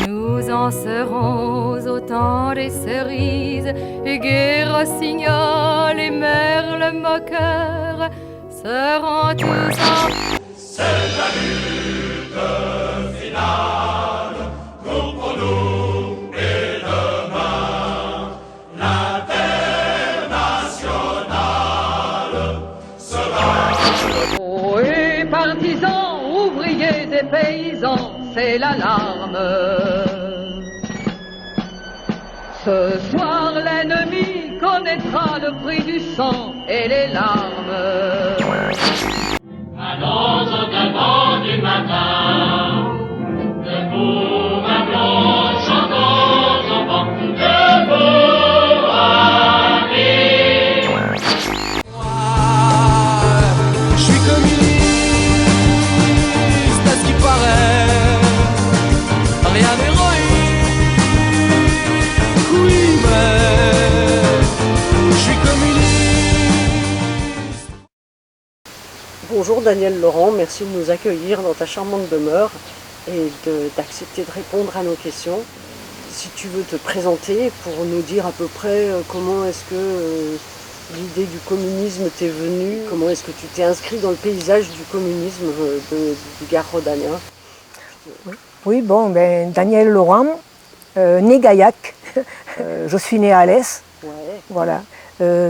Nous en serons au temps des cerises, et gai rossignol et merle moqueur seront tous en... C'est la lutte finale, nous pour nous et demain, l'internationale sera... Oh, et partisans, ouvriers et paysans, c'est l'alarme. Ce soir, l'ennemi connaîtra le prix du sang et les larmes. Allons au devant du matin, debout, rappelons, chantons au vent, debout, allez. Je suis communiste, à ce qui paraît, rien d'héroïque, oui, mais je suis communiste. Bonjour Daniel Laurent, merci de nous accueillir dans ta charmante demeure et d'accepter de répondre à nos questions. Si tu veux te présenter pour nous dire à peu près comment est-ce que l'idée du communisme t'est venue, comment est-ce que tu t'es inscrit dans le paysage du communisme du Gard rhodanien. Oui, bon, ben, Daniel Laurent, né Gaillac, je suis né à Alès, Ouais. voilà,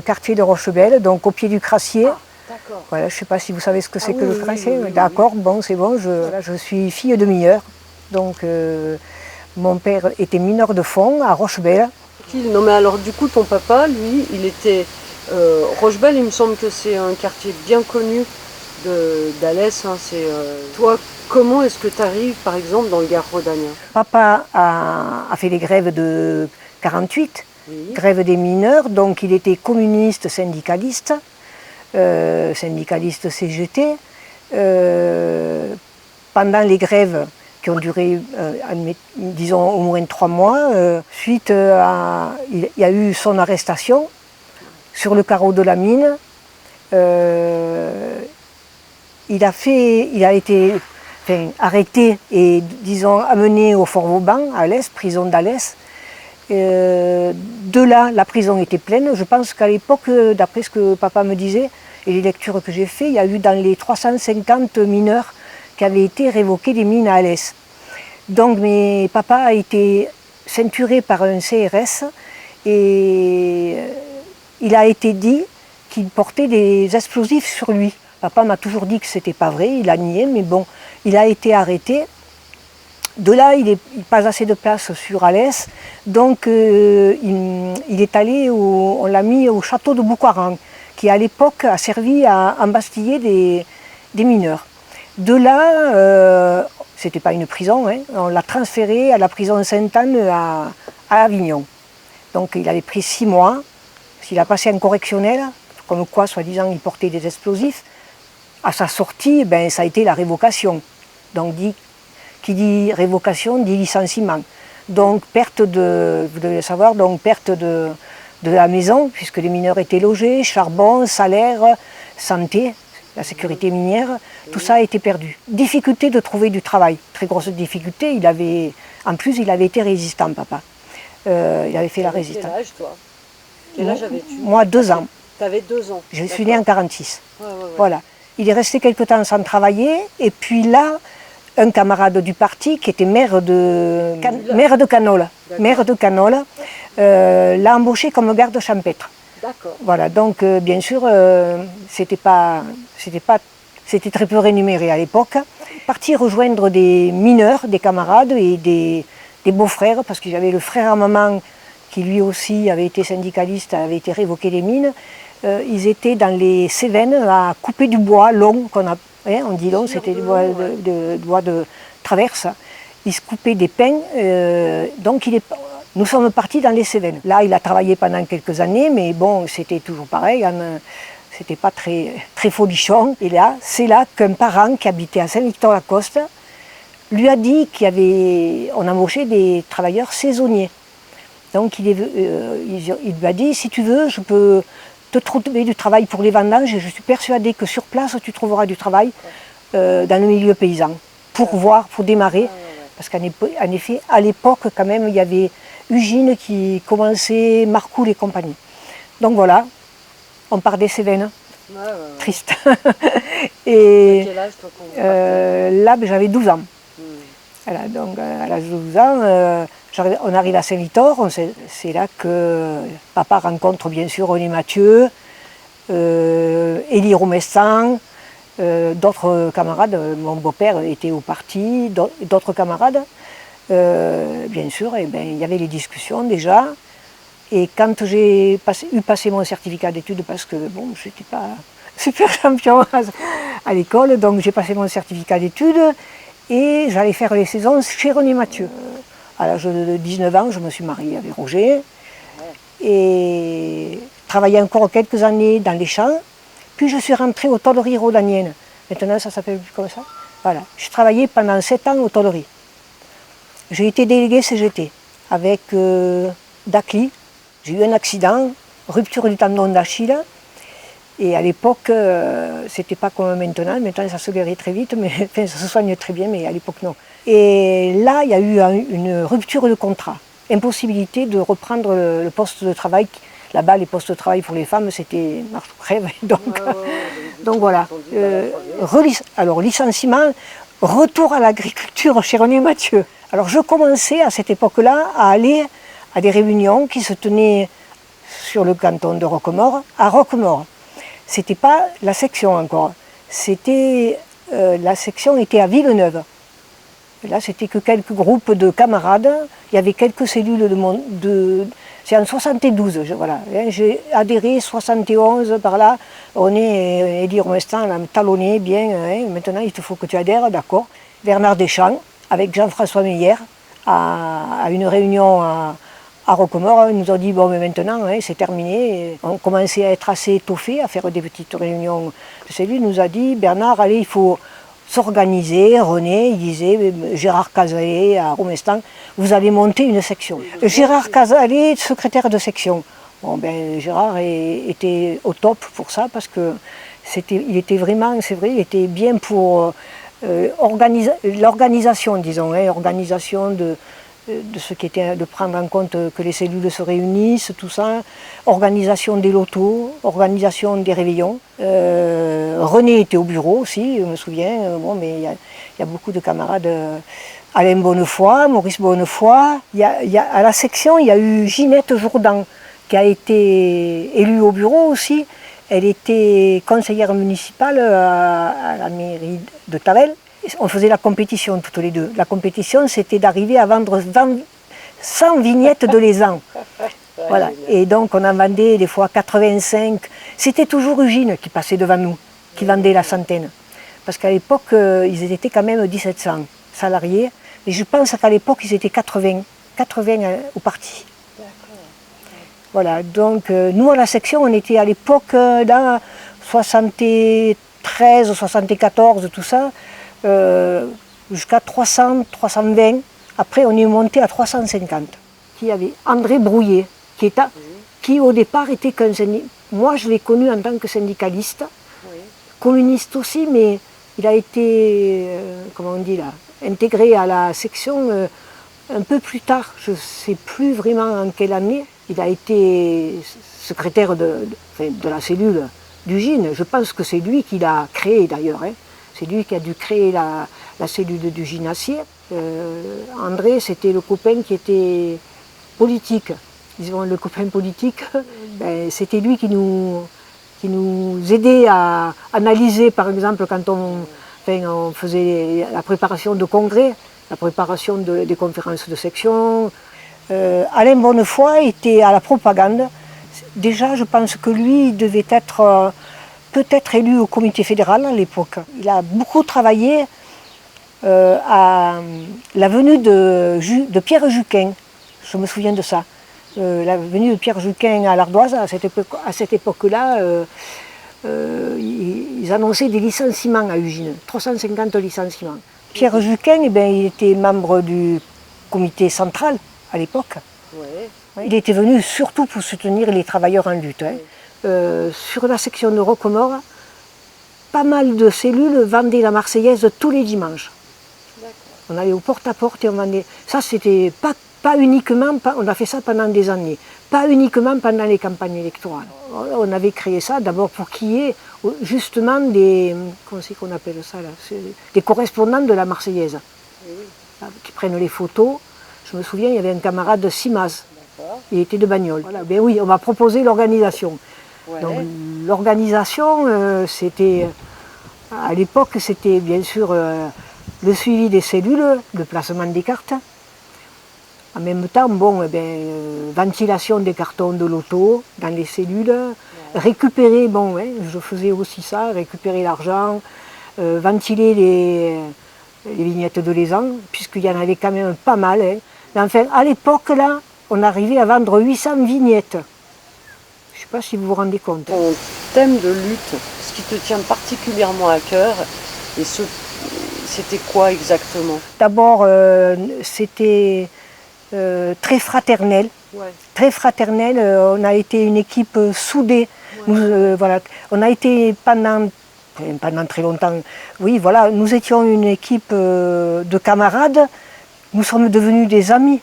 quartier de Rochebelle, donc au pied du Crassier. Ah, d'accord. Voilà, je ne sais pas si vous savez ce que c'est que oui, le Crassier. oui, oui, D'accord, bon, c'est bon, je suis fille de mineur. Donc, mon père était mineur de fond à Rochebelle. Non mais alors du coup ton papa, lui, il était... Rochebelle, il me semble que c'est un quartier bien connu d'Alès. Hein, toi, comment est-ce que tu arrives par exemple dans le Gard rhodanien? Papa a fait les grèves de 48, Oui. grève des mineurs, donc il était communiste syndicaliste, syndicaliste CGT. Pendant les grèves qui ont duré, disons, au moins 3 mois, suite à... Il y a eu son arrestation sur le carreau de la mine. Il a été arrêté et, disons, amené au Fort Vauban, à Alès, prison d'Alès. De là, la prison était pleine. Je pense qu'à l'époque, d'après ce que papa me disait et les lectures que j'ai faites, il y a eu dans les 350 mineurs qui avaient été révoqués des mines à Alès. Donc, papa a été ceinturé par un CRS et il a été dit qu'il portait des explosifs sur lui. Papa m'a toujours dit que ce n'était pas vrai, il a nié, mais bon, il a été arrêté. De là, il pas assez de place sur Alès, donc il est allé, on l'a mis au château de Boucaran, qui à l'époque a servi à embastiller des mineurs. De là, c'était pas une prison, hein, on l'a transféré à la prison Sainte-Anne à Avignon. Donc il avait pris 6 mois, il a passé un correctionnel, comme quoi, soi-disant, il portait des explosifs. À sa sortie, ben, ça a été la révocation. Donc, qui dit révocation dit licenciement. Donc, perte de, vous devez le savoir, donc perte de la maison, puisque les mineurs étaient logés, charbon, salaire, santé, la sécurité minière, tout ça a été perdu. Difficulté de trouver du travail, très grosse difficulté. En plus, il avait été résistant, papa. Il avait fait la résistance. Quel âge, toi? Quel âge avais-tu? Moi, 2 ans. Tu avais 2 ans. Je suis née en 46. Ouais. Voilà. Il est resté quelque temps sans travailler, et puis là, un camarade du parti qui était maire de Canole, l'a embauché comme garde champêtre. D'accord. Voilà, donc bien sûr, c'était très peu rémunéré à l'époque. Parti rejoindre des mineurs, des camarades et des beaux-frères, parce qu'il y avait le frère à maman qui lui aussi avait été syndicaliste, avait été révoqué des mines. Ils étaient dans les Cévennes à couper du bois long, on dit long, c'était du bois de traverse. Ils se coupaient des pins, donc nous sommes partis dans les Cévennes. Là, il a travaillé pendant quelques années, mais bon, c'était toujours pareil, c'était pas très, très folichon. Et là, c'est là qu'un parent qui habitait à Saint-Victor-la-Coste lui a dit qu'on embauchait des travailleurs saisonniers. Donc il lui a dit, si tu veux, je peux te trouver du travail pour les vendanges, et je suis persuadée que sur place tu trouveras du travail dans le milieu paysan, pour démarrer, Parce qu'en effet, à l'époque, quand même, il y avait Ugine qui commençait, Marcoule et compagnie. Donc voilà, on part des Cévennes. Ouais, ouais, ouais. Triste. Et Quel âge, toi, quand vous partez là, j'avais 12 ans. Hmm. Voilà, donc à l'âge de 12 ans, on arrive à Saint-Victor. C'est là que papa rencontre bien sûr René Mathieu, Élie Romestan, d'autres camarades. Mon beau-père était au parti, d'autres camarades. Bien sûr, et ben, il y avait les discussions déjà. Et quand j'ai eu passé mon certificat d'études, parce que bon, je n'étais pas super champion à l'école, donc j'ai passé mon certificat d'études et j'allais faire les saisons chez René Mathieu. À l'âge de 19 ans, je me suis mariée avec Roger et travaillé encore quelques années dans les champs. Puis je suis rentrée aux tôleries rhodaniennes. Maintenant, ça s'appelle plus comme ça. Voilà. Je travaillais pendant 7 ans aux tôleries. J'ai été déléguée CGT avec Dacli. J'ai eu un accident, rupture du tendon d'Achille. Et à l'époque, c'était pas comme maintenant. Maintenant, ça se guérit très vite, mais enfin, ça se soigne très bien, mais à l'époque, non. Et là, il y a eu une rupture de contrat. Impossibilité de reprendre le poste de travail. Là-bas, les postes de travail pour les femmes, c'était marche ou crève. Donc voilà. Alors, licenciement, retour à l'agriculture chez René Mathieu. Alors, je commençais à cette époque-là à aller à des réunions qui se tenaient sur le canton de Roquemaure, à Roquemaure. C'était pas la section encore. La section était à Villeneuve. Et là, c'était que quelques groupes de camarades. Il y avait quelques cellules c'est en 72, voilà. J'ai adhéré, 71 par là. On est Élie Romestan, l'a talonné bien. Maintenant, il te faut que tu adhères, d'accord. Bernard Deschamps, avec Jean-François Meyer, à une réunion à Roquemaure, ils nous ont dit bon, mais maintenant c'est terminé. Et on commençait à être assez étoffés, à faire des petites réunions. C'est lui qui nous a dit Bernard, allez, il faut s'organiser. René, il disait Gérard Casalet à Romestan, vous allez monter une section. Gérard Casalet, secrétaire de section. Bon, ben, Gérard était au top pour ça parce que il était vraiment, c'est vrai, il était bien pour l'organisation, disons, organisation de ce qui était de prendre en compte que les cellules se réunissent, tout ça, organisation des lotos, organisation des réveillons. René était au bureau aussi, je me souviens, bon, mais il y a beaucoup de camarades, Alain Bonnefoy, Maurice Bonnefoy. À la section, il y a eu Ginette Jourdan, qui a été élue au bureau aussi. Elle était conseillère municipale à la mairie de Tavel. On faisait la compétition toutes les deux. La compétition, c'était d'arriver à vendre 100 vignettes de laisan. Voilà. Et donc, on en vendait des fois 85. C'était toujours Ugine qui passait devant nous, qui vendait la centaine. Parce qu'à l'époque, ils étaient quand même 1700 salariés. Et je pense qu'à l'époque, ils étaient 80 au parti. Voilà. Donc, nous, à la section, on était à l'époque, dans 73, 74, tout ça. Jusqu'à 300, 320. Après, on est monté à 350. Il y avait André Brouillet, qui au départ était qu'un syndicaliste. Moi, je l'ai connu en tant que syndicaliste, communiste aussi, mais il a été, comment on dit là, intégré à la section un peu plus tard. Je ne sais plus vraiment en quelle année. Il a été secrétaire de la cellule d'Ugine. Je pense que c'est lui qui l'a créé d'ailleurs. C'est lui qui a dû créer la cellule d'Ugine Acier. André, c'était le copain qui était politique. Disons, le copain politique, ben, c'était lui qui nous aidait à analyser, par exemple, quand on faisait la préparation de congrès, la préparation des conférences de section. Alain Bonnefoy était à la propagande. Déjà, je pense que lui, il devait être peut-être élu au comité fédéral à l'époque. Il a beaucoup travaillé à la venue de Pierre Juquin, je me souviens de ça. La venue de Pierre Juquin à l'Ardoise, à cette époque-là, ils annonçaient des licenciements à Ugine, 350 licenciements. Pierre Juquin, eh bien, il était membre du comité central à l'époque. Ouais. Il était venu surtout pour soutenir les travailleurs en lutte. Sur la section de Roquemaure, pas mal de cellules vendaient la Marseillaise tous les dimanches. On allait au porte-à-porte et on vendait. Ça, c'était pas uniquement, on a fait ça pendant des années, pas uniquement pendant les campagnes électorales. On avait créé ça d'abord pour qu'il y ait justement des, comment c'est qu'on appelle ça là, des correspondants de la Marseillaise, qui prennent les photos. Je me souviens, il y avait un camarade de Simaz, il était de Bagnoles. Voilà, ben oui, on m'a proposé l'organisation. Ouais. Donc l'organisation, c'était, à l'époque, c'était bien sûr le suivi des cellules, le placement des cartes. En même temps, bon, ventilation des cartons de loto dans les cellules, récupérer, bon, je faisais aussi ça, récupérer l'argent, ventiler les vignettes de lézan, puisqu'il y en avait quand même pas mal. Mais enfin, à l'époque, là, on arrivait à vendre 800 vignettes. Je ne sais pas si vous vous rendez compte. Ton thème de lutte, ce qui te tient particulièrement à cœur, et c'était quoi exactement? D'abord, c'était très fraternel. Ouais. Très fraternel, on a été une équipe soudée. Nous, voilà, on a été pendant très longtemps, oui, voilà, nous étions une équipe de camarades, nous sommes devenus des amis.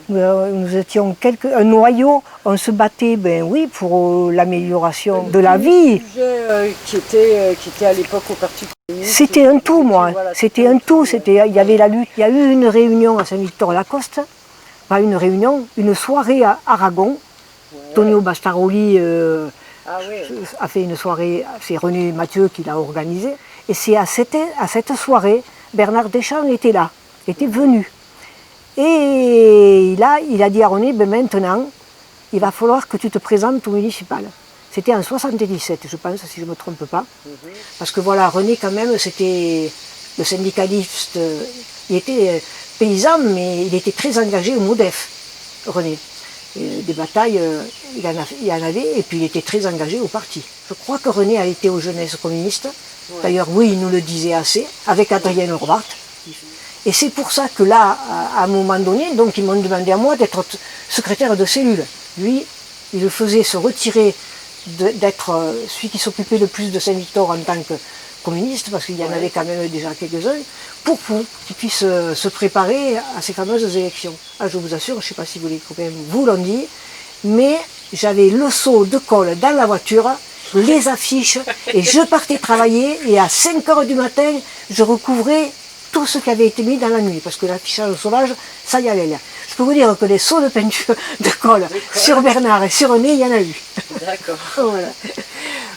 Nous étions un noyau, on se battait, ben oui, pour l'amélioration de la vie. Qui était à l'époque au Parti communiste. C'était un tout, moi. Voilà, c'était un tout. Il y avait la lutte. Il y a eu une réunion à Saint-Victor-Lacoste. Pas une réunion, une soirée à Aragon. Ouais. Tonio Bastaroli a fait une soirée, c'est René Mathieu qui l'a organisée. Et c'est à cette soirée, Bernard Deschamps était là, était venu. Et il a dit à René, ben maintenant, il va falloir que tu te présentes au municipal. C'était en 77, je pense, si je ne me trompe pas. Parce que voilà, René, quand même, c'était le syndicaliste, il était paysan, mais il était très engagé au MODEF, René. Et des batailles, il y en avait, et puis il était très engagé au parti. Je crois que René a été aux jeunesses communistes. Ouais. D'ailleurs, oui, il nous le disait assez, avec Adrien Orbart. Et c'est pour ça que là, à un moment donné, donc ils m'ont demandé à moi d'être secrétaire de cellule. Lui, il le faisait se retirer d'être celui qui s'occupait le plus de Saint-Victor en tant que communiste, parce qu'il y en avait quand même déjà quelques-uns, pour qu'il puisse se préparer à ces fameuses élections. Ah, je vous assure, je ne sais pas si vous les copains vous l'ont dit, mais j'avais le seau de colle dans la voiture, les affiches, et je partais travailler, et à 5 h du matin, je recouvrais tout ce qui avait été mis dans la nuit, parce que l'affichage sauvage, ça y allait là. Je peux vous dire que les seaux de peinture de colle sur Bernard et sur René, il y en a eu. D'accord. Voilà.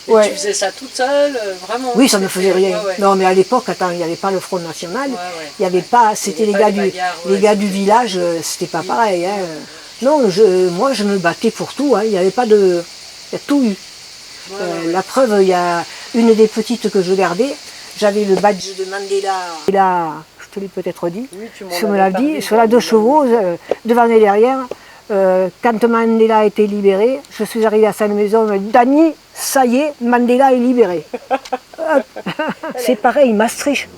Ouais. Tu faisais ça toute seule, vraiment? Oui, ça ne me faisait rien. Ouais. Non, mais à l'époque, attends, il n'y avait pas le Front National, il n'y avait pas, c'était les gars du village, c'était pas pareil. Hein. Non, moi je me battais pour tout, hein. Il n'y avait pas de... Il y a tout eu. La preuve, il y a une des petites que je gardais, j'avais le badge de Mandela. Et là, je te l'ai peut-être dit, sur la 2 chevaux, devant et derrière. Quand Mandela a été libéré, je suis arrivée à Sainte-Maison, je me dit, Dany, ça y est, Mandela est libéré. C'est pareil, Maastricht,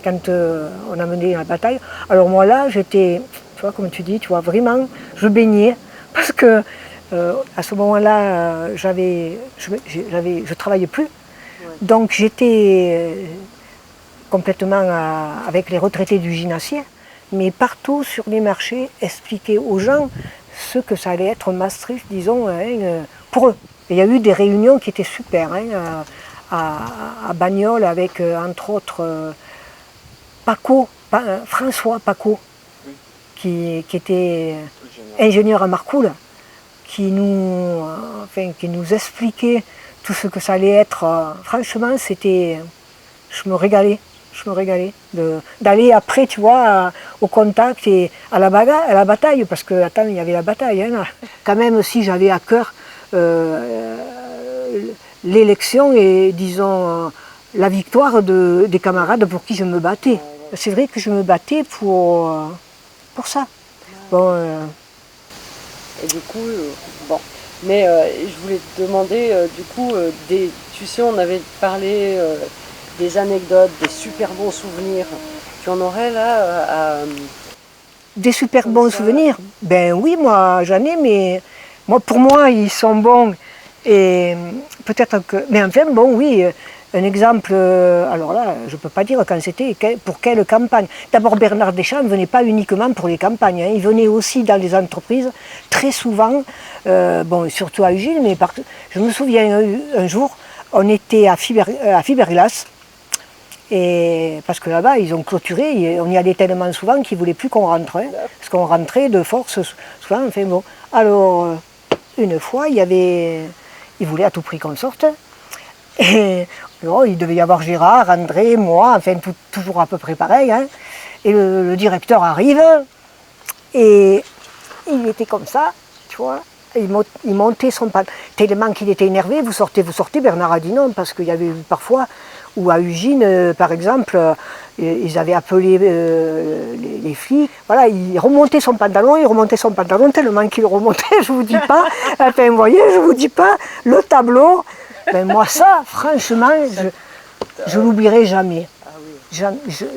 quand on a mené la bataille. Alors moi là, j'étais, tu vois, comme tu dis, tu vois, vraiment, je baignais, parce que à ce moment-là, je travaillais plus, donc j'étais complètement avec les retraités du Ginassier, mais partout sur les marchés, expliquer aux gens ce que ça allait être Maastricht, disons, pour eux. Et il y a eu des réunions qui étaient super, hein, à Bagnoles, avec entre autres François Paco, qui était ingénieur à Marcoule, qui nous expliquait tout ce que ça allait être. Franchement, je me régalais d'aller après, tu vois, au contact et à la bataille, parce que, attends, il y avait la bataille, hein, quand même, si j'avais à cœur l'élection et, disons, la victoire des camarades pour qui je me battais. C'est vrai que je me battais pour ça. Bon, Et du coup, bon, mais je voulais te demander, du coup, tu sais, on avait parlé des anecdotes, des super bons souvenirs. Tu en aurais là Des super bons souvenirs? Ben oui, moi j'en ai, mais pour moi ils sont bons. Et peut-être que... Mais enfin, bon, oui, un exemple, alors là, je ne peux pas dire quand c'était, pour quelle campagne. D'abord, Bernard Deschamps ne venait pas uniquement pour les campagnes, hein, il venait aussi dans les entreprises, très souvent, bon, surtout à Ugine, mais je me souviens un jour, on était à Fiberglass, et parce que là-bas, ils ont clôturé, et on y allait tellement souvent qu'ils ne voulaient plus qu'on rentre, hein, parce qu'on rentrait de force souvent, enfin bon. Alors, une fois, ils voulaient à tout prix qu'on sorte, et bon, il devait y avoir Gérard, André, moi, enfin toujours à peu près pareil, hein, et le directeur arrive, et il était comme ça, tu vois, il montait son pantalon, tellement qu'il était énervé, vous sortez, Bernard a dit non, parce qu'il y avait eu parfois, ou à Ugine, par exemple, ils avaient appelé les flics, voilà, il remontait son pantalon, tellement qu'il remontait, je vous dis pas, enfin, vous voyez, je vous dis pas, le tableau, ben moi ça, franchement, je l'oublierai jamais.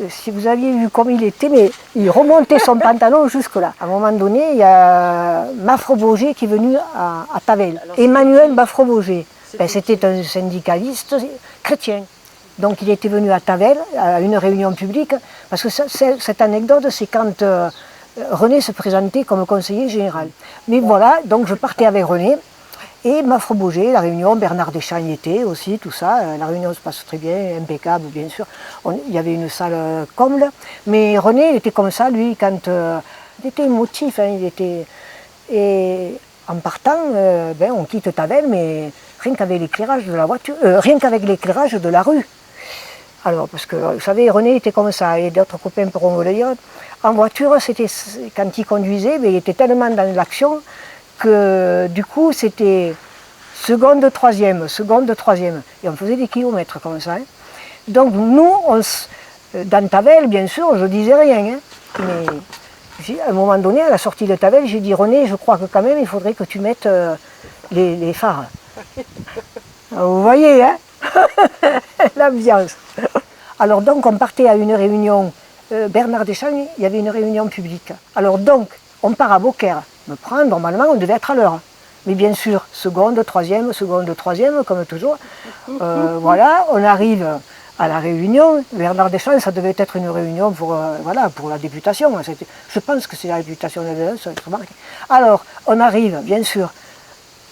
Si vous aviez vu comme il était, mais il remontait son pantalon jusque-là. À un moment donné, il y a Mafroboger qui est venu à Tavel. Emmanuel Mafroboger, ben, c'était un syndicaliste chrétien. Donc il était venu à Tavel, à une réunion publique, parce que cette anecdote, c'est quand René se présentait comme conseiller général. Mais voilà, donc je partais avec René, et Mafroboger, la réunion, Bernard Deschamps y était aussi, tout ça, la réunion se passe très bien, impeccable bien sûr, il y avait une salle comble, mais René il était comme ça, lui, quand il était émotif, hein, et en partant, ben, on quitte Tavel, mais rien qu'avec l'éclairage de la voiture, rien qu'avec l'éclairage de la rue. Alors, parce que, vous savez, René était comme ça, et d'autres copains pourront vous le dire, en voiture, quand il conduisait, ben, il était tellement dans l'action, que du coup c'était seconde, troisième, et on faisait des kilomètres comme ça. Hein. Donc nous, dans Tavel, bien sûr, je disais rien, hein, mais à un moment donné, à la sortie de Tavel, j'ai dit René, je crois que quand même il faudrait que tu mettes les phares. Vous voyez, hein, l'ambiance. Alors donc on partait à une réunion, Bernard Deschamps, il y avait une réunion publique. Alors donc, on part à Beaucaire, me prendre, normalement on devait être à l'heure. Mais bien sûr, seconde, troisième, comme toujours. Voilà, on arrive à la réunion. Bernard Deschamps, ça devait être une réunion pour, voilà, pour la députation. Je pense que c'est la députation de l'ADN, ça va être marqué. Alors, on arrive, bien sûr.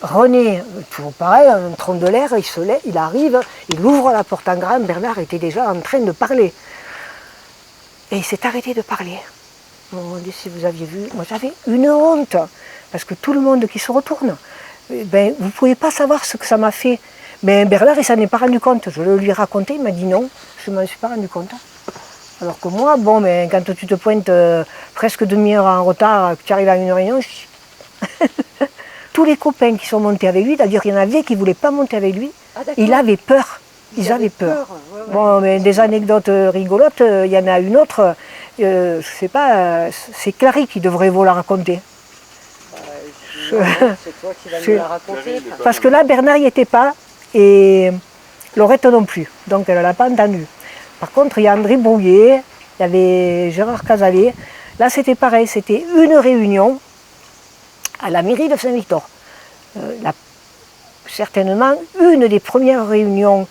René, toujours pareil, un tronc de l'air, il se lève, il arrive, il ouvre la porte en grand. Bernard était déjà en train de parler. Et il s'est arrêté de parler. Bon, si vous aviez vu, moi j'avais une honte, parce que tout le monde qui se retourne, ben, vous ne pouvez pas savoir ce que ça m'a fait. Mais Bernard, il s'en est pas rendu compte. Je le lui ai raconté, il m'a dit non, je ne m'en suis pas rendu compte. Alors que moi, bon, ben, quand tu te pointes presque demi-heure en retard, que tu arrives à une réunion, tous les copains qui sont montés avec lui, c'est-à-dire qu'il y en avait qui ne voulaient pas monter avec lui, il avait peur. Ils avaient peur. Ouais. Bon, mais des anecdotes rigolotes, il y en a une autre, je ne sais pas, c'est Clary qui devrait vous la raconter. C'est toi qui vas nous la raconter. Parce que là, Bernard n'y était pas, et Laurette non plus, donc elle ne l'a pas entendu. Par contre, il y a André Brouillet, il y avait Gérard Casalet. Là, c'était pareil, c'était une réunion à la mairie de Saint-Victor. Certainement, une des premières réunions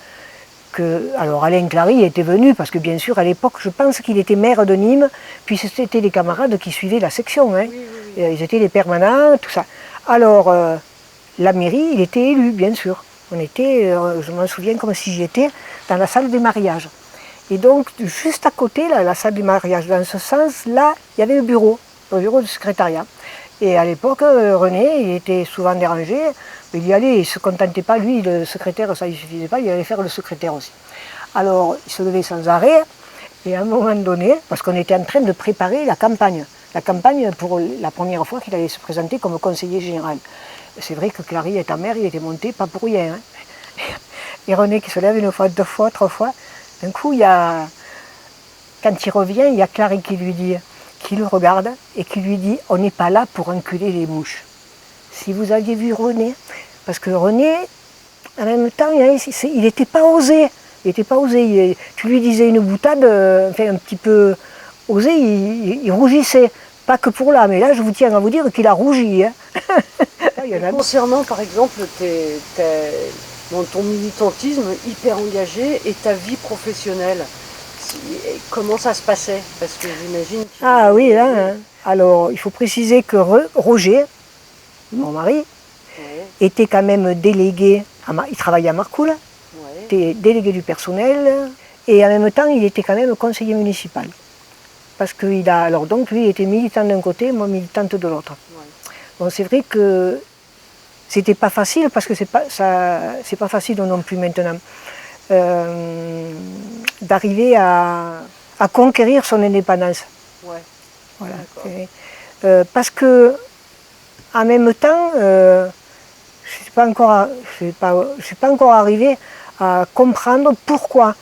alors Alain Clary était venu, parce que bien sûr, à l'époque, je pense qu'il était maire de Nîmes, puis c'était des camarades qui suivaient la section. Hein. Oui. Ils étaient les permanents, tout ça. Alors, la mairie, il était élu, bien sûr. On était, je m'en souviens comme si j'y étais, dans la salle des mariages. Et donc, juste à côté, là, la salle des mariages, dans ce sens-là, il y avait le bureau du secrétariat. Et à l'époque, René, il était souvent dérangé, il y allait, il ne se contentait pas, lui, le secrétaire, ça ne suffisait pas, il allait faire le secrétaire aussi. Alors, il se levait sans arrêt, et à un moment donné, parce qu'on était en train de préparer la campagne pour la première fois qu'il allait se présenter comme conseiller général. C'est vrai que Clary étant maire, il était monté, pas pour rien. Hein. Et René qui se lève une fois, deux fois, trois fois, d'un coup, quand il revient, il y a Clary qui lui dit, qui le regarde et qui lui dit « On n'est pas là pour enculer les mouches ». Si vous aviez vu René, parce que René, en même temps, il n'était pas osé. Tu lui disais une boutade, enfin un petit peu osé, il rougissait. Pas que pour là, mais là, je vous tiens à vous dire qu'il a rougi. Hein. ça, il y en a. Concernant par exemple dans ton militantisme hyper engagé et ta vie professionnelle, comment ça se passait? Parce que j'imagine... Ah oui, là, hein. Alors il faut préciser que Roger, mon mari, Ouais, était quand même délégué, il travaillait à Marcoule, ouais, était délégué du personnel, et en même temps il était quand même conseiller municipal. Parce que alors donc lui il était militant d'un côté, moi militante de l'autre. ouais. Bon, c'est vrai que c'était pas facile, parce que c'est pas facile non plus maintenant, d'arriver à conquérir son indépendance. Ouais. Voilà. D'accord. Parce que en même temps, je ne suis pas encore arrivé à comprendre pourquoi.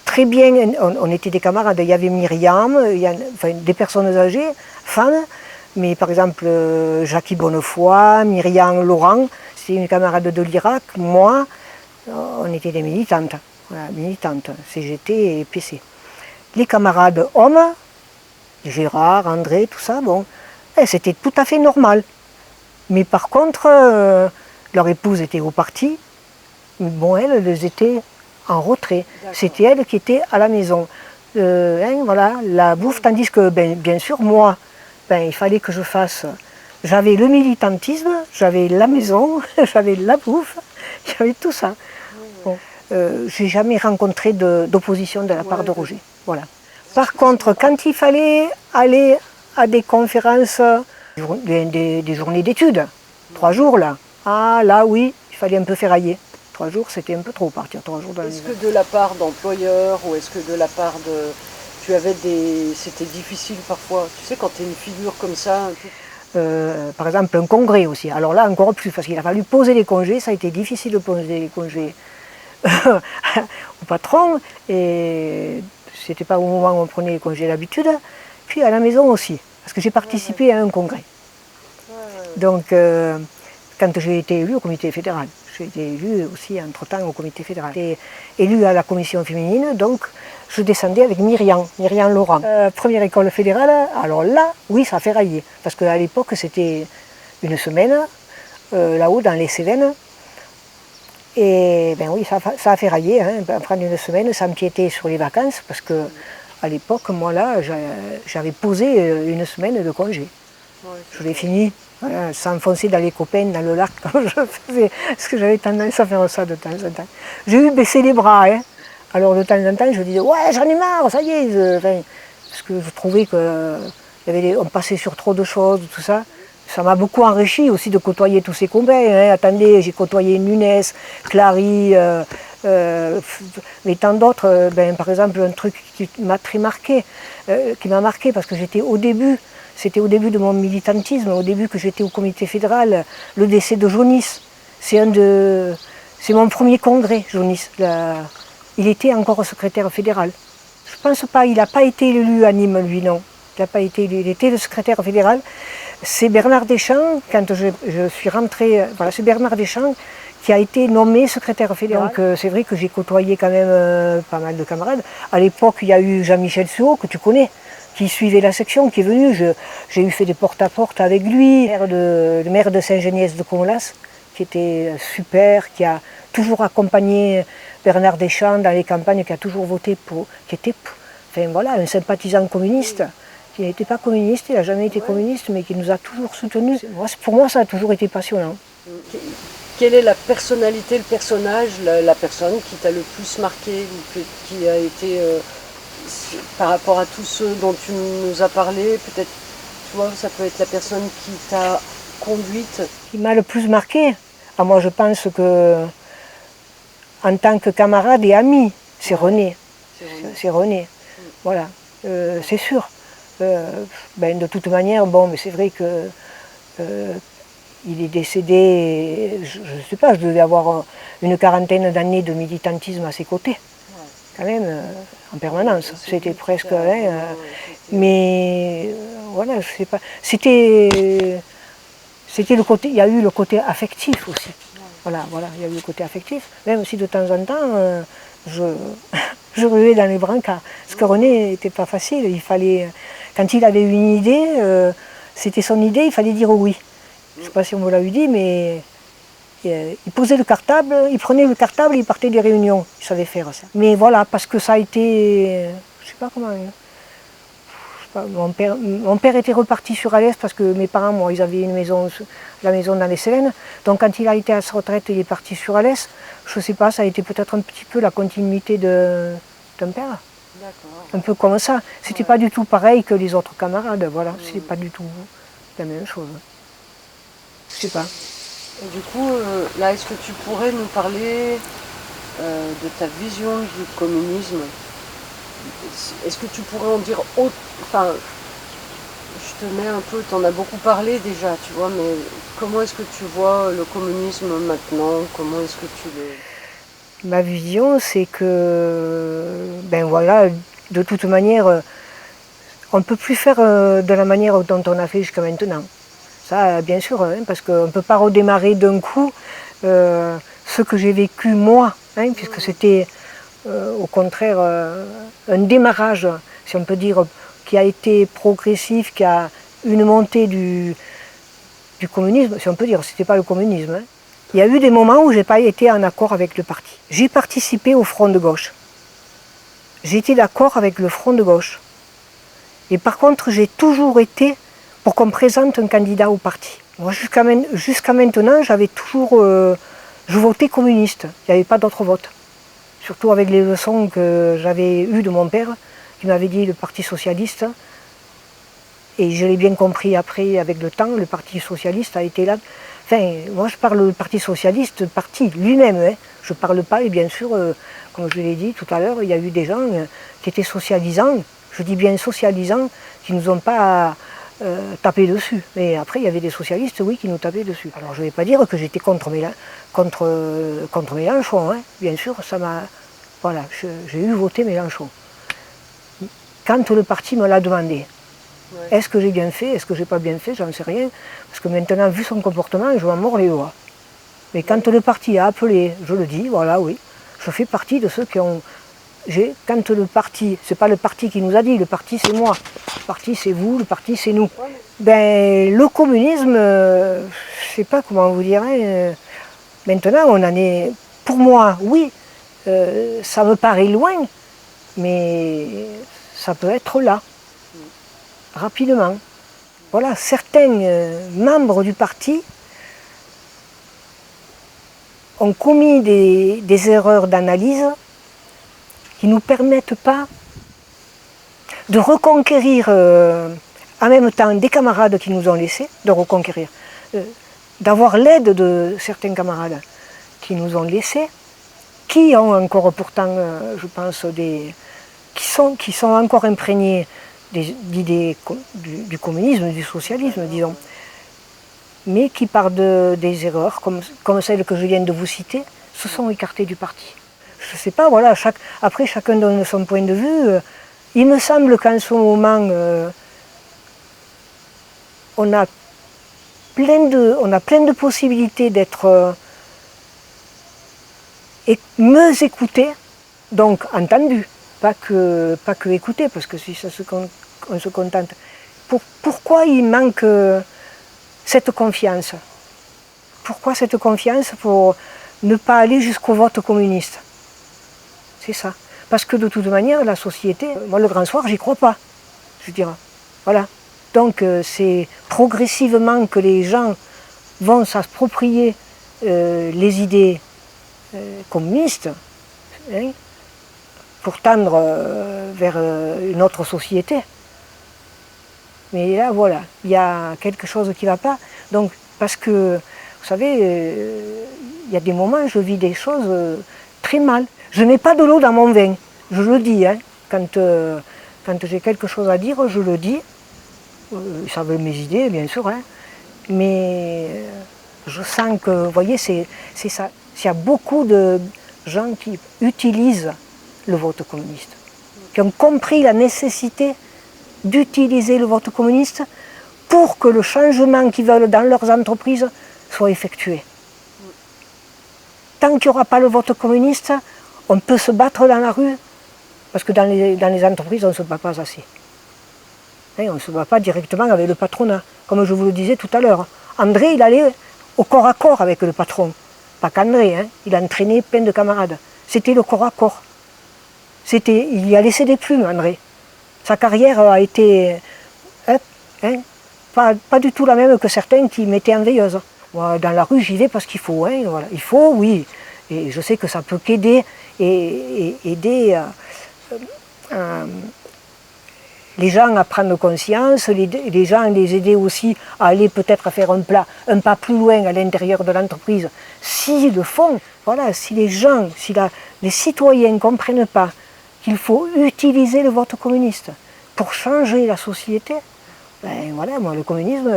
Très bien, on était des camarades, il y avait Myriam, enfin, des personnes âgées, femmes, mais par exemple Jackie Bonnefoy, Myriam Laurent, c'est une camarade de l'Irak, moi, on était des militantes, voilà, militantes, CGT et PC. Les camarades hommes, Gérard, André, tout ça, bon, c'était tout à fait normal. Mais par contre, leur épouse était au parti, mais bon, elles étaient en retrait. C'était elles qui étaient à la maison. Voilà, la bouffe, tandis que, bien sûr, moi, il fallait que je fasse... J'avais le militantisme, j'avais la maison, j'avais la bouffe, j'avais tout ça. Bon, j'ai jamais rencontré d'opposition de la part de Roger. Voilà. Par contre, quand il fallait aller à des conférences, des journées d'études, 3 jours là, ah là oui, il fallait un peu ferrailler. 3 jours, c'était un peu trop, partir 3 jours dans Est-ce que de la part d'employeurs ou est-ce que de la part de... Tu avais des... C'était difficile parfois, tu sais, quand tu es une figure comme ça... Par exemple, un congrès aussi. Alors là, encore plus, parce qu'il a fallu poser les congés, ça a été difficile de poser les congés au patron, et c'était pas au moment où on prenait les congés d'habitude, puis à la maison aussi, parce que j'ai participé à un congrès. Donc, quand j'ai été élue au comité fédéral, j'ai été élue aussi entre-temps au comité fédéral. J'ai été élue à la commission féminine, donc je descendais avec Myriam Laurent. Première école fédérale, alors là, oui, ça a fait railler, parce qu'à l'époque, c'était une semaine, là-haut, dans les Cévennes. Et ben oui, ça a fait railler, hein. Prendre une semaine, s'empiéter sur les vacances, parce que à l'époque, moi là, j'avais posé une semaine de congé. Je l'ai fini, voilà, s'enfoncer dans les copains, dans le lac, comme je faisais, parce que j'avais tendance à faire ça de temps en temps. J'ai eu baisser les bras, hein. Alors de temps en temps, je disais, ouais, j'en ai marre, ça y est, parce que je trouvais qu'on passait sur trop de choses, tout ça. Ça m'a beaucoup enrichi aussi de côtoyer tous ces copains, hein. Attendez, j'ai côtoyé Nunes, Clary, mais tant d'autres. Par exemple, un truc qui m'a très marqué, parce que c'était au début de mon militantisme, au début que j'étais au comité fédéral, le décès de Jonis. C'est mon premier congrès, Jonis. Il était encore secrétaire fédéral. Je pense pas, il n'a pas été élu à Nîmes, lui, non. Il n'a pas été élu, il était le secrétaire fédéral. C'est Bernard Deschamps, quand je suis rentrée, voilà, c'est Bernard Deschamps qui a été nommé secrétaire fédéral. Donc c'est vrai que j'ai côtoyé quand même pas mal de camarades. À l'époque, il y a eu Jean-Michel Suot, que tu connais, qui suivait la section, qui est venu. J'ai eu fait des porte-à-porte avec lui, le maire de Saint-Geniès-de-Comolas, qui était super, qui a toujours accompagné Bernard Deschamps dans les campagnes, qui a toujours voté pour, qui était, enfin voilà, un sympathisant communiste. Qui n'était pas communiste, il n'a jamais été communiste, mais qui nous a toujours soutenus. Pour moi, ça a toujours été passionnant. Quelle est la personnalité, le personnage, la personne qui t'a le plus marqué, ou qui a été, par rapport à tous ceux dont tu nous as parlé, peut-être, tu vois, ça peut être la personne qui t'a conduite. Qui m'a le plus marqué, moi je pense que, en tant que camarade et ami, c'est René. C'est René. Voilà, c'est sûr. De toute manière, bon, mais c'est vrai que il est décédé, je ne sais pas, je devais avoir une quarantaine d'années de militantisme à ses côtés, quand même, en permanence. C'était presque, mais voilà, je sais pas. C'était le côté, il y a eu le côté affectif aussi. Voilà, il y a eu le côté affectif, même si de temps en temps, je ruais dans les brancards. Parce que René n'était pas facile, il fallait... Quand il avait une idée, c'était son idée, il fallait dire oui. Je ne sais pas si on vous l'a dit, mais il posait le cartable, il prenait le cartable et il partait des réunions. Il savait faire ça. Mais voilà, parce que ça a été, je ne sais pas comment. Mon père était reparti sur Alès parce que mes parents, moi, ils avaient la maison dans les Cévennes. Donc quand il a été à sa retraite, il est parti sur Alès. Je ne sais pas, ça a été peut-être un petit peu la continuité d'un père. D'accord. Un peu comme ça. C'était pas du tout pareil que les autres camarades, voilà. C'était pas du tout la même chose. Je sais pas. Et du coup, là, est-ce que tu pourrais nous parler de ta vision du communisme? Est-ce que tu pourrais en dire autre? Enfin, je te mets un peu, tu en as beaucoup parlé déjà, tu vois, mais comment est-ce que tu vois le communisme maintenant? Comment est-ce que tu le... Ma vision, c'est que, ben voilà, de toute manière, on ne peut plus faire de la manière dont on a fait jusqu'à maintenant. Ça, bien sûr, hein, parce qu'on ne peut pas redémarrer d'un coup ce que j'ai vécu moi, hein, puisque c'était au contraire un démarrage, si on peut dire, qui a été progressif, qui a une montée du communisme, si on peut dire, c'était pas le communisme. Hein. Il y a eu des moments où je n'ai pas été en accord avec le parti. J'ai participé au Front de gauche. J'ai été d'accord avec le Front de gauche. Et par contre, j'ai toujours été pour qu'on présente un candidat au parti. Moi, jusqu'à maintenant, j'avais toujours... je votais communiste. Il n'y avait pas d'autre vote. Surtout avec les leçons que j'avais eues de mon père, qui m'avait dit le Parti socialiste. Et je l'ai bien compris après, avec le temps, le Parti socialiste a été là. Enfin, moi je parle du Parti socialiste, le parti lui-même. Hein. Je ne parle pas, et bien sûr, comme je l'ai dit tout à l'heure, il y a eu des gens qui étaient socialisants, je dis bien socialisants, qui ne nous ont pas tapé dessus. Mais après, il y avait des socialistes, oui, qui nous tapaient dessus. Alors je ne vais pas dire que j'étais contre Mélenchon, hein. Bien sûr, ça m'a... Voilà, j'ai eu voté Mélenchon. Quand le parti me l'a demandé, ouais. Est-ce que j'ai bien fait, est-ce que j'ai pas bien fait, j'en sais rien. Parce que maintenant, vu son comportement, je m'en mords les doigts. Mais quand le parti a appelé, je le dis, voilà, oui, je fais partie de ceux qui ont... Quand le parti, c'est pas le parti qui nous a dit, le parti c'est moi, le parti c'est vous, le parti c'est nous. Ouais. Ben, le communisme, je sais pas comment vous dire, maintenant on en est... Pour moi, oui, ça me paraît loin, mais ça peut être là, rapidement. Voilà, certains membres du parti ont commis des erreurs d'analyse qui ne nous permettent pas de reconquérir en même temps des camarades qui nous ont laissés, de reconquérir, d'avoir l'aide de certains camarades qui nous ont laissés, qui ont encore pourtant, je pense, qui sont encore imprégnés d'idées du communisme, du socialisme, disons, mais qui par des erreurs, comme celles que je viens de vous citer, se sont écartés du parti. Je ne sais pas, voilà, après chacun donne son point de vue. Il me semble qu'en ce moment, on a plein de possibilités d'être mieux écoutés, donc entendus, pas que écoutés, parce que si on se contente. Pourquoi il manque cette confiance? Pourquoi cette confiance pour ne pas aller jusqu'au vote communiste? C'est ça. Parce que de toute manière, la société, moi le grand soir, j'y crois pas, je dirais. Voilà. Donc c'est progressivement que les gens vont s'approprier les idées communistes, hein, pour tendre vers une autre société. Mais là, voilà, il y a quelque chose qui ne va pas. Donc, parce que, vous savez, il y a des moments, je vis des choses très mal. Je n'ai pas de l'eau dans mon vin, je le dis. Hein. Quand j'ai quelque chose à dire, je le dis. Ils savent mes idées, bien sûr. Hein. Mais je sens que, vous voyez, c'est ça. Il y a beaucoup de gens qui utilisent le vote communiste, qui ont compris la nécessité d'utiliser le vote communiste pour que le changement qu'ils veulent dans leurs entreprises soit effectué. Tant qu'il n'y aura pas le vote communiste, on peut se battre dans la rue, parce que dans les entreprises, on ne se bat pas assez. On ne se bat pas directement avec le patronat, comme je vous le disais tout à l'heure. André, il allait au corps à corps avec le patron. Pas qu'André, hein, il a entraîné plein de camarades. C'était le corps à corps. Il y a laissé des plumes, André. Sa carrière a été pas du tout la même que certains qui mettaient en veilleuse. Moi, dans la rue, j'y vais parce qu'il faut. Hein, voilà. Il faut, oui. Et je sais que ça peut qu'aider et aider les gens à prendre conscience, les gens les aider aussi à aller peut-être faire un pas plus loin à l'intérieur de l'entreprise. S'ils le font, voilà, si les gens, les citoyens ne comprennent pas qu'il faut utiliser le vote communiste pour changer la société, ben voilà, moi le communisme,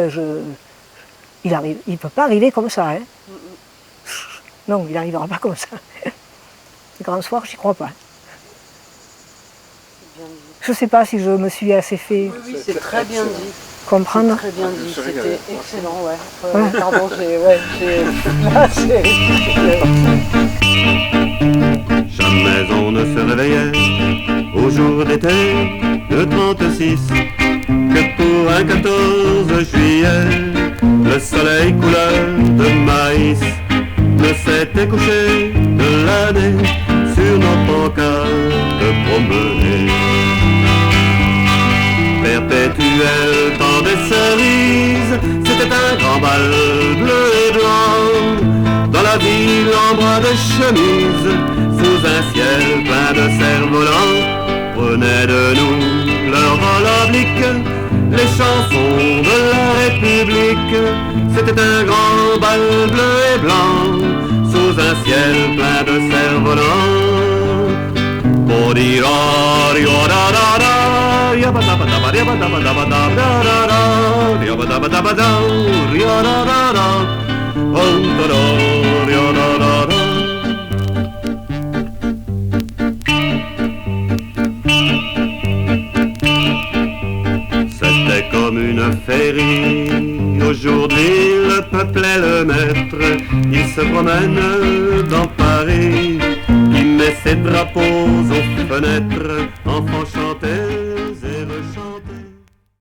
il ne peut pas arriver comme ça. Hein. Non, il n'arrivera pas comme ça. Le grand soir, j'y crois pas. Je ne sais pas si je me suis assez fait c'est très bien dit. comprendre. Très bien dit, c'était excellent, ouais. Ouais. Pardon, Jamais on ne se réveillait au jour d'été de 36 que pour un 14 juillet, le soleil couleur de maïs ne s'était couché de l'année sur nos pancartes de promener. Perpétuel temps des cerises, c'était un grand bal bleu et blanc dans la ville en bras de chemise, sous un ciel plein de cerfs-volants. Prenaient de nous leur rôle oblique, les chansons de la République. C'était un grand bal bleu et blanc, sous un ciel plein de cerfs-volants. Pour dire c'était comme une féerie. Aujourd'hui le peuple est le maître. Il se promène dans Paris. Il met ses drapeaux aux fenêtres. Enfants chantaient